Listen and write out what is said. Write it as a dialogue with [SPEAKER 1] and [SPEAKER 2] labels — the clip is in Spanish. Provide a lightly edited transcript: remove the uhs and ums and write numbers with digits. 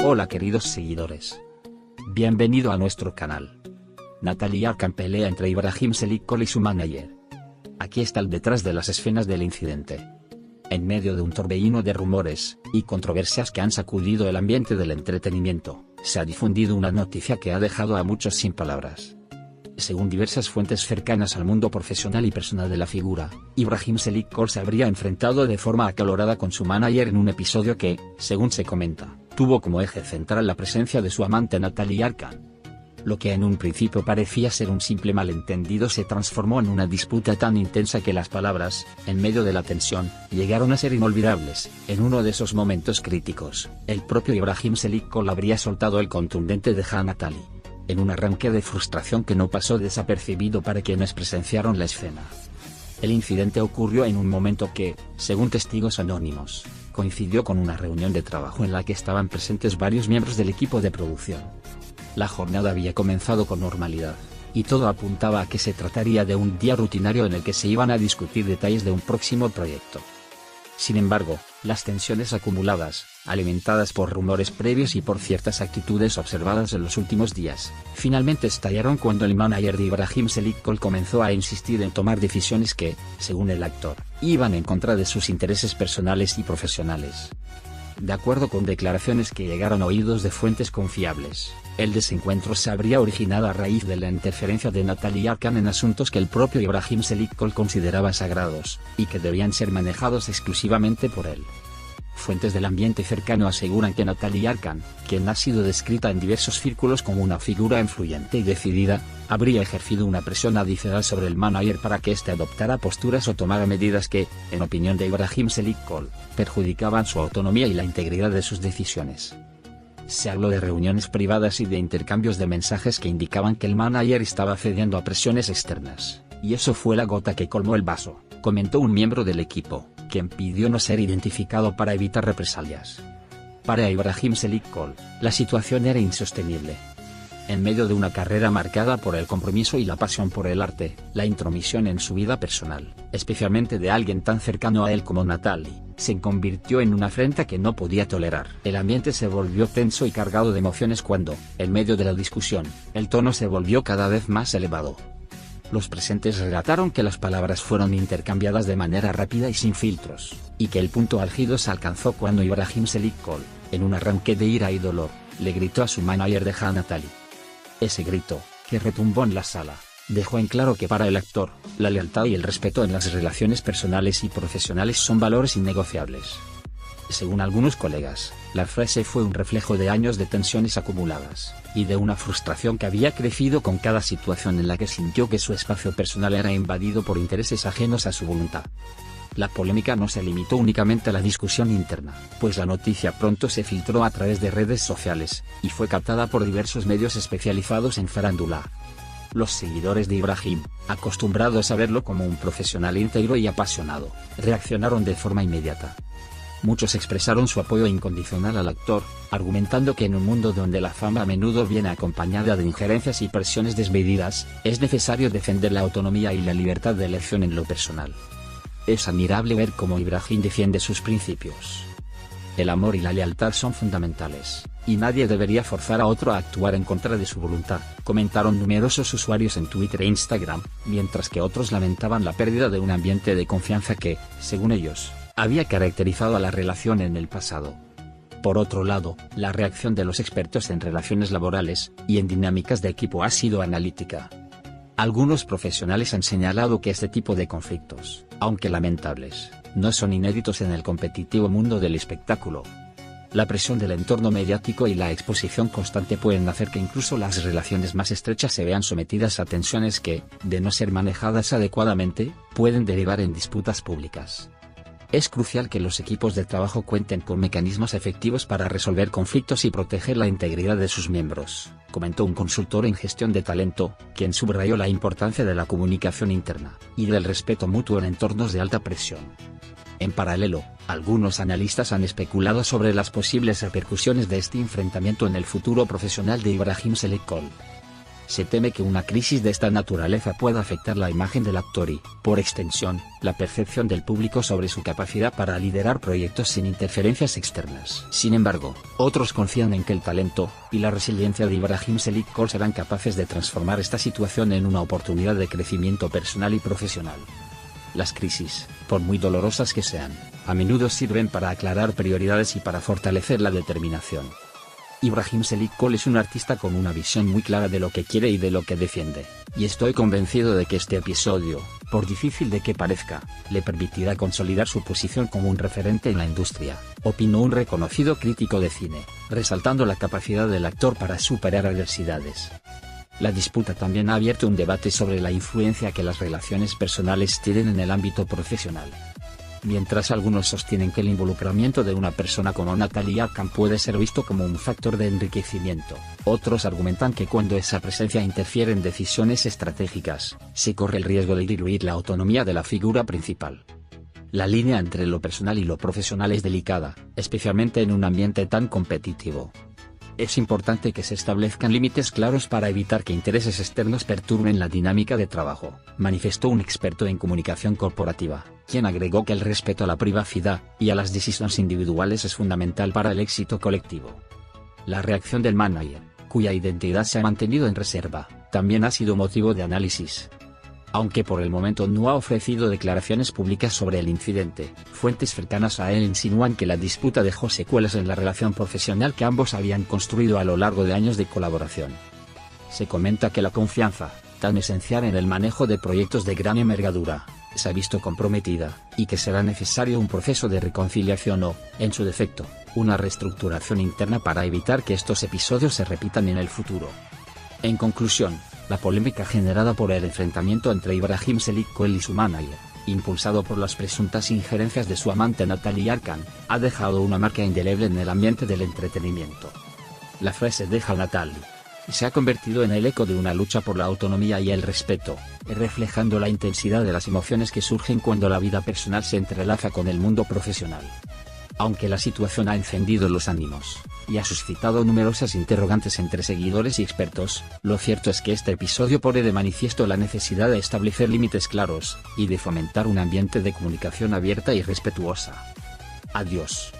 [SPEAKER 1] Hola queridos seguidores. Bienvenido a nuestro canal. Natalie Arkan pelea entre Ibrahim Selikol y su manager. Aquí está el detrás de las escenas del incidente. En medio de un torbellino de rumores y controversias que han sacudido el ambiente del entretenimiento, se ha difundido una noticia que ha dejado a muchos sin palabras. Según diversas fuentes cercanas al mundo profesional y personal de la figura, Ibrahim Selikol se habría enfrentado de forma acalorada con su manager en un episodio que, según se comenta, tuvo como eje central la presencia de su amante Natalie Arkan. Lo que en un principio parecía ser un simple malentendido se transformó en una disputa tan intensa que las palabras, en medio de la tensión, llegaron a ser inolvidables. En uno de esos momentos críticos, el propio Ibrahim Selikol habría soltado el contundente "deja a Natalie", en un arranque de frustración que no pasó desapercibido para quienes presenciaron la escena. El incidente ocurrió en un momento que, según testigos anónimos, coincidió con una reunión de trabajo en la que estaban presentes varios miembros del equipo de producción. La jornada había comenzado con normalidad, y todo apuntaba a que se trataría de un día rutinario en el que se iban a discutir detalles de un próximo proyecto. Sin embargo, las tensiones acumuladas, alimentadas por rumores previos y por ciertas actitudes observadas en los últimos días, finalmente estallaron cuando el manager de Ibrahim Selikol comenzó a insistir en tomar decisiones que, según el actor, iban en contra de sus intereses personales y profesionales. De acuerdo con declaraciones que llegaron a oídos de fuentes confiables, el desencuentro se habría originado a raíz de la interferencia de Natalie Arkan en asuntos que el propio Ibrahim Selikol consideraba sagrados, y que debían ser manejados exclusivamente por él. Fuentes del ambiente cercano aseguran que Natalie Arkan, quien ha sido descrita en diversos círculos como una figura influyente y decidida, habría ejercido una presión adicional sobre el manager para que éste adoptara posturas o tomara medidas que, en opinión de Ibrahim Selikol, perjudicaban su autonomía y la integridad de sus decisiones. Se habló de reuniones privadas y de intercambios de mensajes que indicaban que el manager estaba cediendo a presiones externas, y eso fue la gota que colmó el vaso, comentó un miembro del equipo, quien pidió no ser identificado para evitar represalias. Para Ibrahim Selikol, la situación era insostenible. En medio de una carrera marcada por el compromiso y la pasión por el arte, la intromisión en su vida personal, especialmente de alguien tan cercano a él como Natalie, se convirtió en una afrenta que no podía tolerar. El ambiente se volvió tenso y cargado de emociones cuando, en medio de la discusión, el tono se volvió cada vez más elevado. Los presentes relataron que las palabras fueron intercambiadas de manera rápida y sin filtros, y que el punto álgido se alcanzó cuando Ibrahim Selikol, en un arranque de ira y dolor, le gritó a su manager "deja a Natalie". Ese grito, que retumbó en la sala, dejó en claro que para el actor, la lealtad y el respeto en las relaciones personales y profesionales son valores innegociables. Según algunos colegas, la frase fue un reflejo de años de tensiones acumuladas, y de una frustración que había crecido con cada situación en la que sintió que su espacio personal era invadido por intereses ajenos a su voluntad. La polémica no se limitó únicamente a la discusión interna, pues la noticia pronto se filtró a través de redes sociales, y fue captada por diversos medios especializados en farándula. Los seguidores de Ibrahim, acostumbrados a verlo como un profesional íntegro y apasionado, reaccionaron de forma inmediata. Muchos expresaron su apoyo incondicional al actor, argumentando que en un mundo donde la fama a menudo viene acompañada de injerencias y presiones desmedidas, es necesario defender la autonomía y la libertad de elección en lo personal. Es admirable ver cómo Ibrahim defiende sus principios. El amor y la lealtad son fundamentales, y nadie debería forzar a otro a actuar en contra de su voluntad, comentaron numerosos usuarios en Twitter e Instagram, mientras que otros lamentaban la pérdida de un ambiente de confianza que, según ellos, había caracterizado a la relación en el pasado. Por otro lado, la reacción de los expertos en relaciones laborales y en dinámicas de equipo ha sido analítica. Algunos profesionales han señalado que este tipo de conflictos, aunque lamentables, no son inéditos en el competitivo mundo del espectáculo. La presión del entorno mediático y la exposición constante pueden hacer que incluso las relaciones más estrechas se vean sometidas a tensiones que, de no ser manejadas adecuadamente, pueden derivar en disputas públicas. Es crucial que los equipos de trabajo cuenten con mecanismos efectivos para resolver conflictos y proteger la integridad de sus miembros, comentó un consultor en gestión de talento, quien subrayó la importancia de la comunicación interna y del respeto mutuo en entornos de alta presión. En paralelo, algunos analistas han especulado sobre las posibles repercusiones de este enfrentamiento en el futuro profesional de Ibrahim Selikol. Se teme que una crisis de esta naturaleza pueda afectar la imagen del actor y, por extensión, la percepción del público sobre su capacidad para liderar proyectos sin interferencias externas. Sin embargo, otros confían en que el talento y la resiliencia de Ibrahim Seliko serán capaces de transformar esta situación en una oportunidad de crecimiento personal y profesional. Las crisis, por muy dolorosas que sean, a menudo sirven para aclarar prioridades y para fortalecer la determinación. Ibrahim Seliko es un artista con una visión muy clara de lo que quiere y de lo que defiende, y estoy convencido de que este episodio, por difícil de que parezca, le permitirá consolidar su posición como un referente en la industria, opinó un reconocido crítico de cine, resaltando la capacidad del actor para superar adversidades. La disputa también ha abierto un debate sobre la influencia que las relaciones personales tienen en el ámbito profesional. Mientras algunos sostienen que el involucramiento de una persona como Natalie Arcand puede ser visto como un factor de enriquecimiento, otros argumentan que cuando esa presencia interfiere en decisiones estratégicas, se corre el riesgo de diluir la autonomía de la figura principal. La línea entre lo personal y lo profesional es delicada, especialmente en un ambiente tan competitivo. Es importante que se establezcan límites claros para evitar que intereses externos perturben la dinámica de trabajo, manifestó un experto en comunicación corporativa, quien agregó que el respeto a la privacidad y a las decisiones individuales es fundamental para el éxito colectivo. La reacción del manager, cuya identidad se ha mantenido en reserva, también ha sido motivo de análisis. Aunque por el momento no ha ofrecido declaraciones públicas sobre el incidente, fuentes cercanas a él insinúan que la disputa dejó secuelas en la relación profesional que ambos habían construido a lo largo de años de colaboración. Se comenta que la confianza, tan esencial en el manejo de proyectos de gran envergadura, se ha visto comprometida, y que será necesario un proceso de reconciliación o, en su defecto, una reestructuración interna para evitar que estos episodios se repitan en el futuro. En conclusión, la polémica generada por el enfrentamiento entre Ibrahim Seliko y su manager, impulsado por las presuntas injerencias de su amante Natalie Arcand, ha dejado una marca indeleble en el ambiente del entretenimiento. La frase "deja a Natalie" se ha convertido en el eco de una lucha por la autonomía y el respeto, reflejando la intensidad de las emociones que surgen cuando la vida personal se entrelaza con el mundo profesional. Aunque la situación ha encendido los ánimos, y ha suscitado numerosas interrogantes entre seguidores y expertos, lo cierto es que este episodio pone de manifiesto la necesidad de establecer límites claros, y de fomentar un ambiente de comunicación abierta y respetuosa. Adiós.